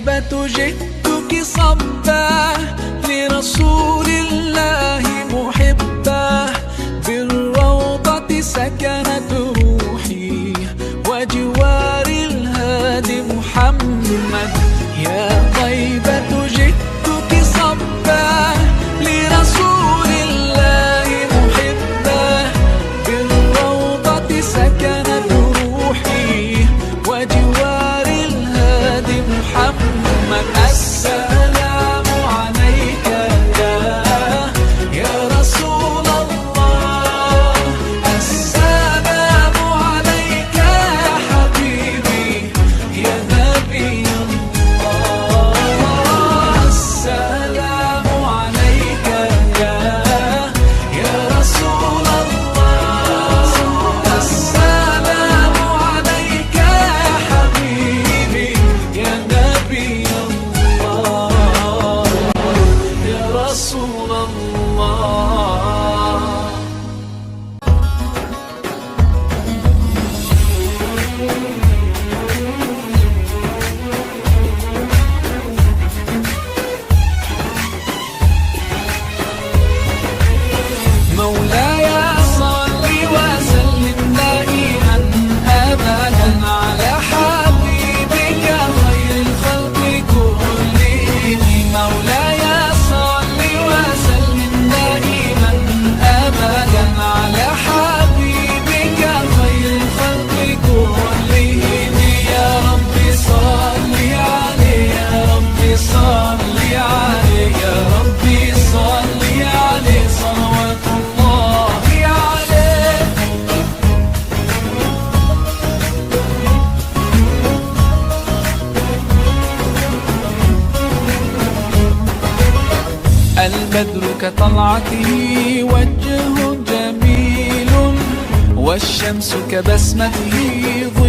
طيبة جئتك صبا لرسول الله محبا، بالروضة سكنت روحي وجوار الهادي محمد. يا طيبة جئتك صبا لرسول الله محبا، بالروضة سكنت روحي وجوار الهادي محمد. السلام عليك يا رسول الله، السلام عليك يا حبيبي يا نبي الله. السلام عليك يا رسول الله، السلام عليك يا حبيبي يا نبي الله يا رسول الله. مولاي صل وسلم دائما ابدا على حبيبك خير الخلق كلهم. مولاي صل وسلم دائما ابدا على حبيبك خير الخلق كلهم. يا رب صل عليه، يا رب صل عليه، يا رب صل عليه صلوات الله عليه. البدر كطلعته وجه جميل، والشمس كبسمته